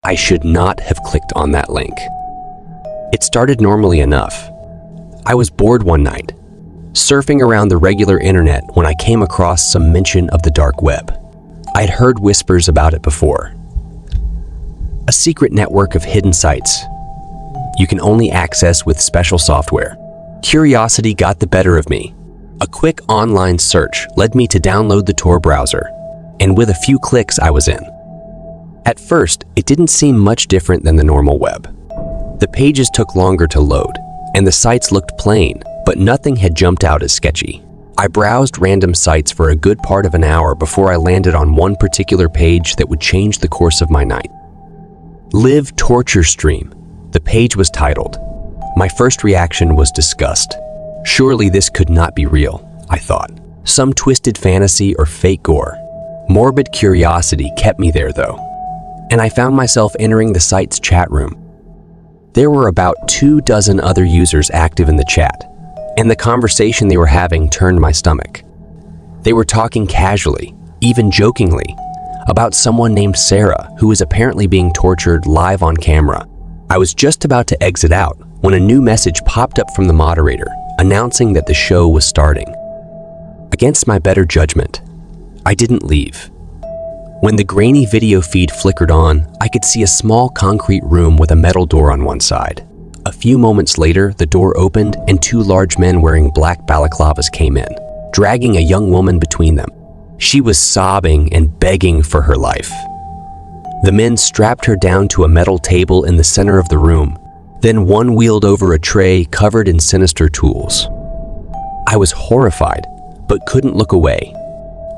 I should not have clicked on that link. It started normally enough. I was bored one night, surfing around the regular internet when I came across some mention of the dark web. I'd heard whispers about it before. A secret network of hidden sites you can only access with special software. Curiosity got the better of me. A quick online search led me to download the Tor browser, and with a few clicks I was in. At first, it didn't seem much different than the normal web. The pages took longer to load, and the sites looked plain, but nothing had jumped out as sketchy. I browsed random sites for a good part of an hour before I landed on one particular page that would change the course of my night. Live Torture Stream. The page was titled. My first reaction was disgust. Surely this could not be real, I thought. Some twisted fantasy or fake gore. Morbid curiosity kept me there though, and I found myself entering the site's chat room. There were about 24 other users active in the chat, and the conversation they were having turned my stomach. They were talking casually, even jokingly, about someone named Sarah who was apparently being tortured live on camera. I was just about to exit out when a new message popped up from the moderator announcing that the show was starting. Against my better judgment, I didn't leave. When the grainy video feed flickered on, I could see a small concrete room with a metal door on one side. A few moments later, the door opened and two large men wearing black balaclavas came in, dragging a young woman between them. She was sobbing and begging for her life. The men strapped her down to a metal table in the center of the room. Then one wheeled over a tray covered in sinister tools. I was horrified, but couldn't look away.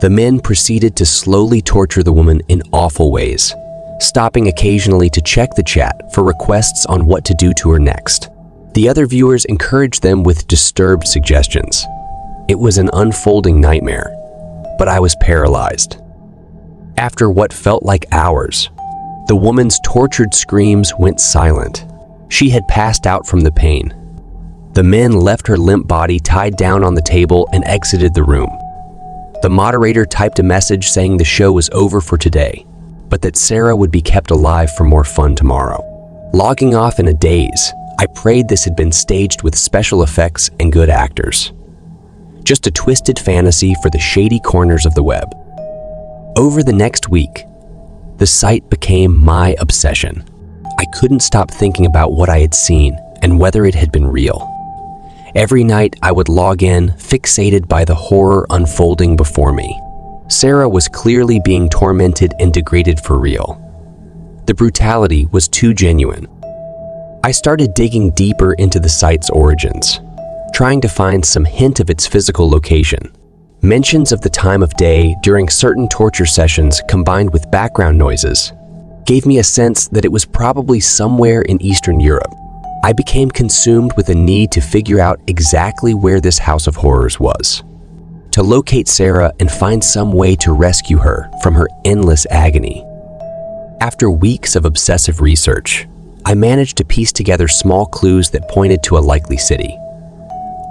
The men proceeded to slowly torture the woman in awful ways, stopping occasionally to check the chat for requests on what to do to her next. The other viewers encouraged them with disturbed suggestions. It was an unfolding nightmare, but I was paralyzed. After what felt like hours, the woman's tortured screams went silent. She had passed out from the pain. The men left her limp body tied down on the table and exited the room. The moderator typed a message saying the show was over for today, but that Sarah would be kept alive for more fun tomorrow. Logging off in a daze, I prayed this had been staged with special effects and good actors. Just a twisted fantasy for the shady corners of the web. Over the next week, the site became my obsession. I couldn't stop thinking about what I had seen and whether it had been real. Every night I would log in, fixated by the horror unfolding before me. Sarah was clearly being tormented and degraded for real. The brutality was too genuine. I started digging deeper into the site's origins, trying to find some hint of its physical location. Mentions of the time of day during certain torture sessions combined with background noises gave me a sense that it was probably somewhere in Eastern Europe. I became consumed with a need to figure out exactly where this house of horrors was, to locate Sarah and find some way to rescue her from her endless agony. After weeks of obsessive research, I managed to piece together small clues that pointed to a likely city.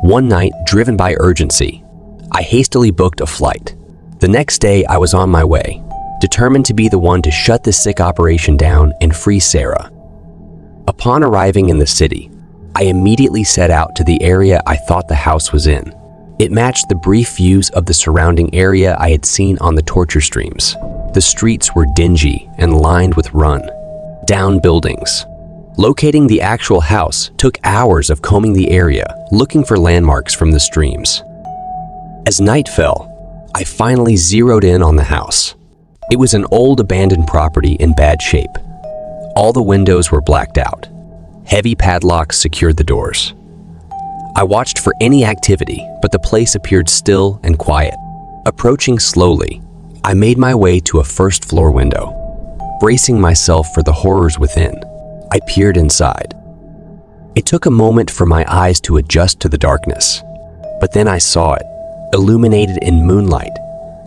One night, driven by urgency, I hastily booked a flight. The next day, I was on my way, determined to be the one to shut the sick operation down and free Sarah. Upon arriving in the city, I immediately set out to the area I thought the house was in. It matched the brief views of the surrounding area I had seen on the torture streams. The streets were dingy and lined with run-down buildings. Locating the actual house took hours of combing the area, looking for landmarks from the streams. As night fell, I finally zeroed in on the house. It was an old abandoned property in bad shape. All the windows were blacked out. Heavy padlocks secured the doors. I watched for any activity, but the place appeared still and quiet. Approaching slowly, I made my way to a first-floor window. Bracing myself for the horrors within, I peered inside. It took a moment for my eyes to adjust to the darkness, but then I saw it, illuminated in moonlight,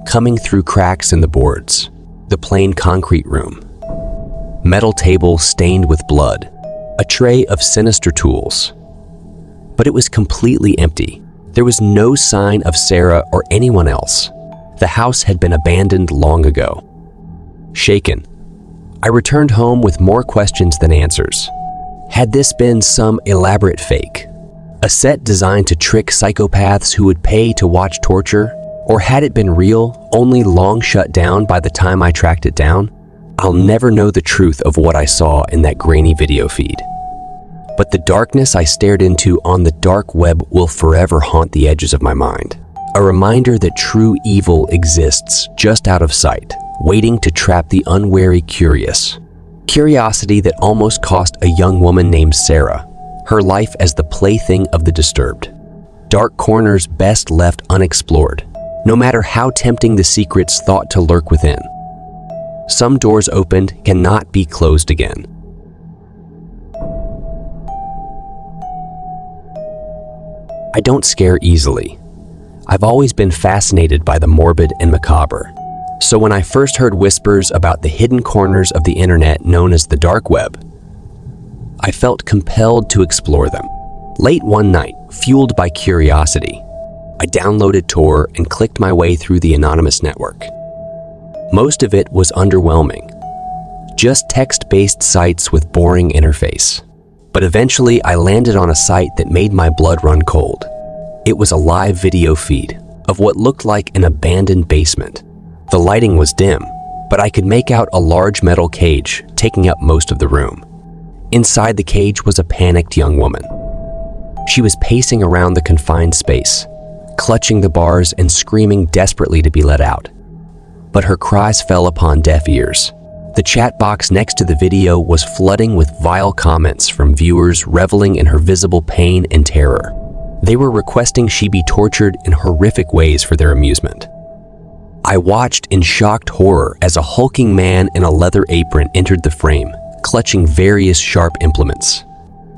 coming through cracks in the boards. The plain concrete room. Metal table stained with blood. A tray of sinister tools. But it was completely empty. There was no sign of Sarah or anyone else. The house had been abandoned long ago. Shaken, I returned home with more questions than answers. Had this been some elaborate fake? A set designed to trick psychopaths who would pay to watch torture? Or had it been real, only long shut down by the time I tracked it down? I'll never know the truth of what I saw in that grainy video feed. But the darkness I stared into on the dark web will forever haunt the edges of my mind. A reminder that true evil exists just out of sight, waiting to trap the unwary curious. Curiosity that almost cost a young woman named Sarah her life as the plaything of the disturbed. Dark corners best left unexplored, no matter how tempting the secrets thought to lurk within. Some doors opened cannot be closed again. I don't scare easily. I've always been fascinated by the morbid and macabre. So when I first heard whispers about the hidden corners of the internet known as the dark web, I felt compelled to explore them. Late one night, fueled by curiosity, I downloaded Tor and clicked my way through the anonymous network. Most of it was underwhelming. Just text-based sites with boring interface. But eventually I landed on a site that made my blood run cold. It was a live video feed of what looked like an abandoned basement. The lighting was dim, but I could make out a large metal cage taking up most of the room. Inside the cage was a panicked young woman. She was pacing around the confined space, clutching the bars and screaming desperately to be let out. But her cries fell upon deaf ears. The chat box next to the video was flooding with vile comments from viewers reveling in her visible pain and terror. They were requesting she be tortured in horrific ways for their amusement. I watched in shocked horror as a hulking man in a leather apron entered the frame, clutching various sharp implements.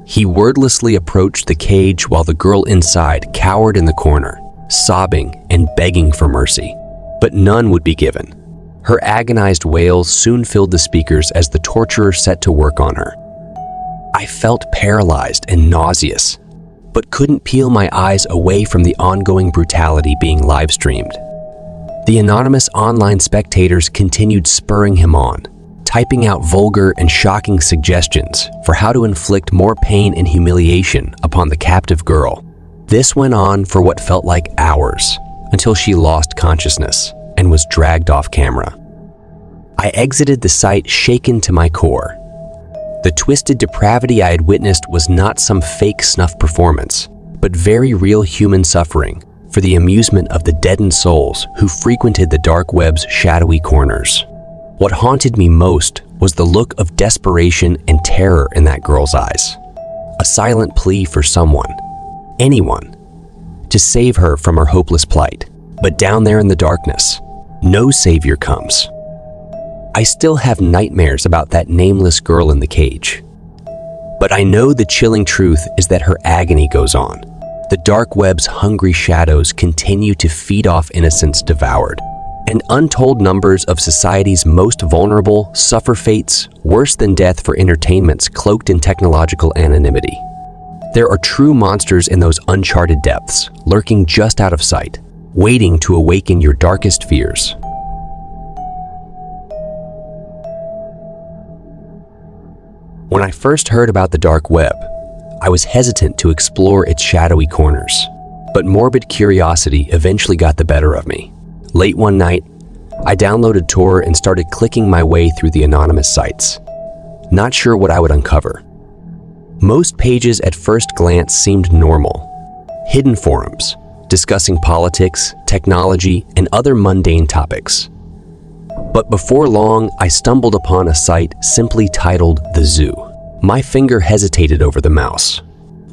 He wordlessly approached the cage while the girl inside cowered in the corner, sobbing and begging for mercy. But none would be given. Her agonized wails soon filled the speakers as the torturer set to work on her. I felt paralyzed and nauseous, but couldn't peel my eyes away from the ongoing brutality being live-streamed. The anonymous online spectators continued spurring him on, typing out vulgar and shocking suggestions for how to inflict more pain and humiliation upon the captive girl. This went on for what felt like hours, until she lost consciousness and was dragged off camera. I exited the site shaken to my core. The twisted depravity I had witnessed was not some fake snuff performance, but very real human suffering for the amusement of the deadened souls who frequented the dark web's shadowy corners. What haunted me most was the look of desperation and terror in that girl's eyes. A silent plea for someone, anyone, to save her from her hopeless plight. But down there in the darkness, no savior comes. I still have nightmares about that nameless girl in the cage. But I know the chilling truth is that her agony goes on. The dark web's hungry shadows continue to feed off innocents devoured, and untold numbers of society's most vulnerable suffer fates worse than death for entertainments cloaked in technological anonymity. There are true monsters in those uncharted depths, lurking just out of sight, waiting to awaken your darkest fears. When I first heard about the dark web, I was hesitant to explore its shadowy corners, but morbid curiosity eventually got the better of me. Late one night, I downloaded Tor and started clicking my way through the anonymous sites, not sure what I would uncover. Most pages at first glance seemed normal. Hidden forums, discussing politics, technology, and other mundane topics. But before long, I stumbled upon a site simply titled The Zoo. My finger hesitated over the mouse,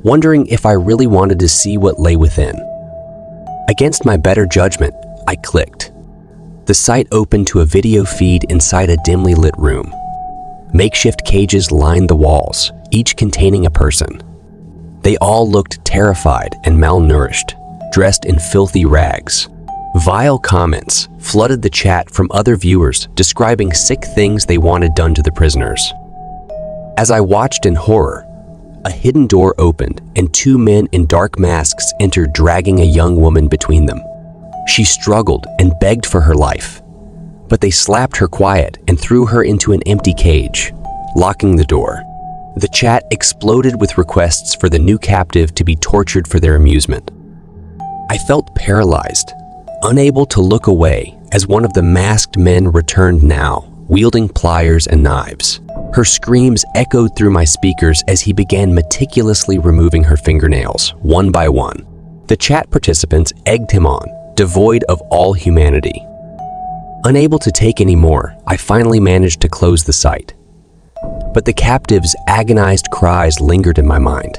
wondering if I really wanted to see what lay within. Against my better judgment, I clicked. The site opened to a video feed inside a dimly lit room. Makeshift cages lined the walls, each containing a person. They all looked terrified and malnourished, dressed in filthy rags. Vile comments flooded the chat from other viewers describing sick things they wanted done to the prisoners. As I watched in horror, a hidden door opened and two men in dark masks entered, dragging a young woman between them. She struggled and begged for her life, but they slapped her quiet and threw her into an empty cage, locking the door. The chat exploded with requests for the new captive to be tortured for their amusement. I felt paralyzed, unable to look away as one of the masked men returned now, wielding pliers and knives. Her screams echoed through my speakers as he began meticulously removing her fingernails, one by one. The chat participants egged him on, devoid of all humanity. Unable to take any more, I finally managed to close the site. But the captive's agonized cries lingered in my mind.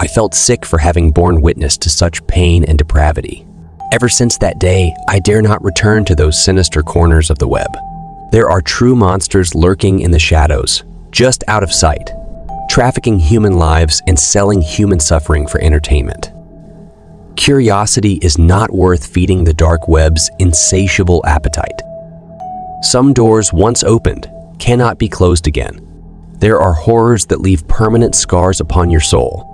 I felt sick for having borne witness to such pain and depravity. Ever since that day, I dare not return to those sinister corners of the web. There are true monsters lurking in the shadows, just out of sight, trafficking human lives and selling human suffering for entertainment. Curiosity is not worth feeding the dark web's insatiable appetite. Some doors once opened cannot be closed again. There are horrors that leave permanent scars upon your soul.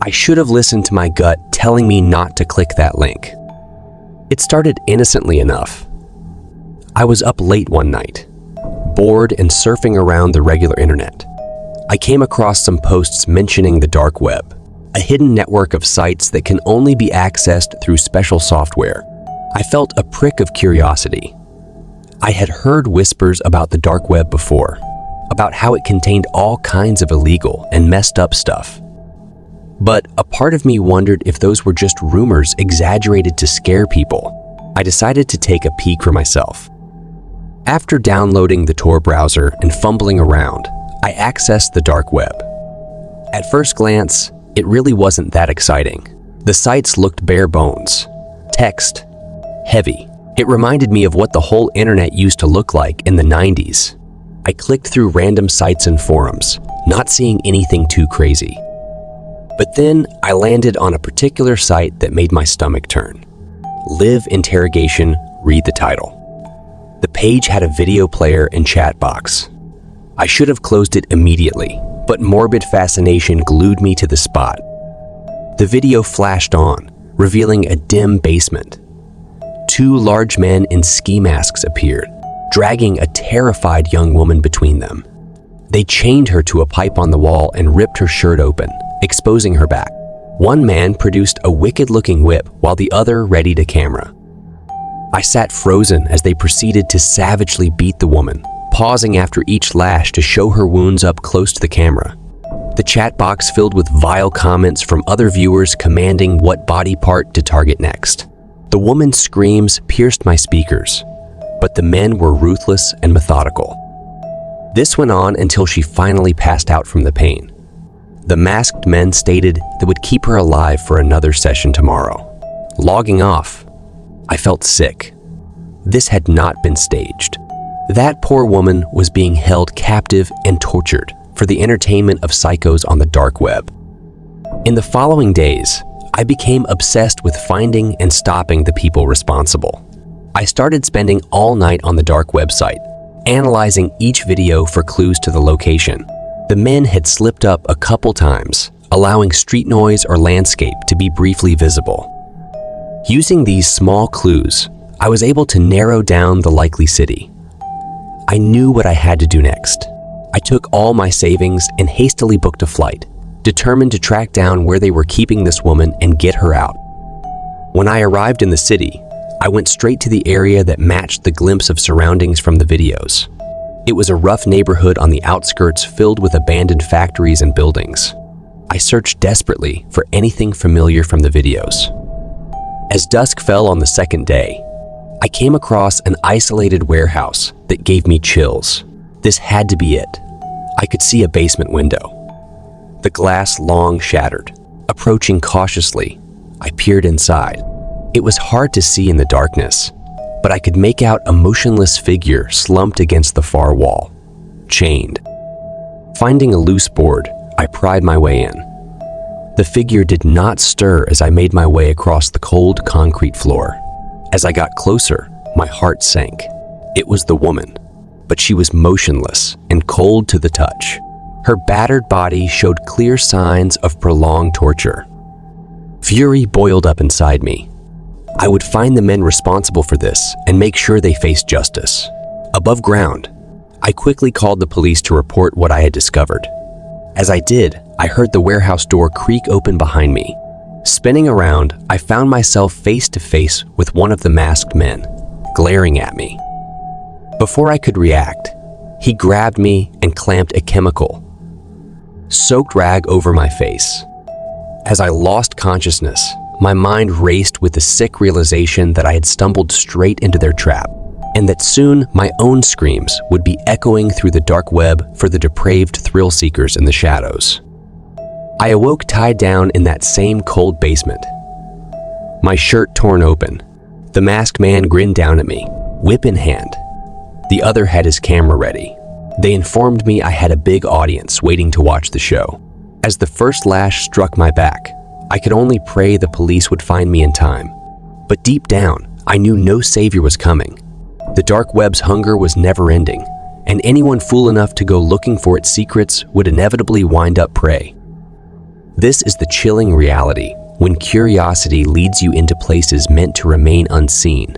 I should have listened to my gut telling me not to click that link. It started innocently enough. I was up late one night, bored and surfing around the regular internet. I came across some posts mentioning the dark web, a hidden network of sites that can only be accessed through special software. I felt a prick of curiosity. I had heard whispers about the dark web before, about how it contained all kinds of illegal and messed up stuff. But a part of me wondered if those were just rumors exaggerated to scare people. I decided to take a peek for myself. After downloading the Tor browser and fumbling around, I accessed the dark web. At first glance, it really wasn't that exciting. The sites looked bare bones, text, heavy. It reminded me of what the whole internet used to look like in the 90s. I clicked through random sites and forums, not seeing anything too crazy. But then I landed on a particular site that made my stomach turn. Read the title. The page had a video player and chat box. I should have closed it immediately, but morbid fascination glued me to the spot. The video flashed on, revealing a dim basement. Two large men in ski masks appeared, dragging a terrified young woman between them. They chained her to a pipe on the wall and ripped her shirt open, exposing her back. One man produced a wicked-looking whip while the other readied a camera. I sat frozen as they proceeded to savagely beat the woman, pausing after each lash to show her wounds up close to the camera. The chat box filled with vile comments from other viewers commanding what body part to target next. The woman's screams pierced my speakers, but the men were ruthless and methodical. This went on until she finally passed out from the pain. The masked men stated they would keep her alive for another session tomorrow. Logging off, I felt sick. This had not been staged. That poor woman was being held captive and tortured for the entertainment of psychos on the dark web. In the following days, I became obsessed with finding and stopping the people responsible. I started spending all night on the dark website, analyzing each video for clues to the location. The men had slipped up a couple times, allowing street noise or landscape to be briefly visible. Using these small clues, I was able to narrow down the likely city. I knew what I had to do next. I took all my savings and hastily booked a flight, determined to track down where they were keeping this woman and get her out. When I arrived in the city, I went straight to the area that matched the glimpse of surroundings from the videos. It was a rough neighborhood on the outskirts filled with abandoned factories and buildings. I searched desperately for anything familiar from the videos. As dusk fell on the second day, I came across an isolated warehouse that gave me chills. This had to be it. I could see a basement window. The glass long shattered. Approaching cautiously, I peered inside. It was hard to see in the darkness, but I could make out a motionless figure slumped against the far wall, chained. Finding a loose board, I pried my way in. The figure did not stir as I made my way across the cold concrete floor. As I got closer, my heart sank. It was the woman, but she was motionless and cold to the touch. Her battered body showed clear signs of prolonged torture. Fury boiled up inside me. I would find the men responsible for this and make sure they faced justice. Above ground, I quickly called the police to report what I had discovered. As I did, I heard the warehouse door creak open behind me. Spinning around, I found myself face to face with one of the masked men, glaring at me. Before I could react, he grabbed me and clamped a chemical soaked rag over my face. As I lost consciousness, my mind raced with the sick realization that I had stumbled straight into their trap, and that soon my own screams would be echoing through the dark web for the depraved thrill seekers in the shadows. I awoke tied down in that same cold basement, my shirt torn open. The masked man grinned down at me, whip in hand. The other had his camera ready. They informed me I had a big audience waiting to watch the show. As the first lash struck my back, I could only pray the police would find me in time. But deep down, I knew no savior was coming. The dark web's hunger was never ending, and anyone fool enough to go looking for its secrets would inevitably wind up prey. This is the chilling reality when curiosity leads you into places meant to remain unseen.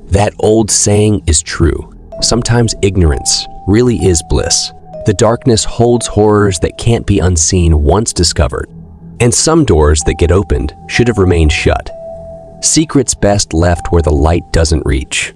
That old saying is true. Sometimes ignorance really is bliss. The darkness holds horrors that can't be unseen once discovered. And some doors that get opened should have remained shut. Secrets best left where the light doesn't reach.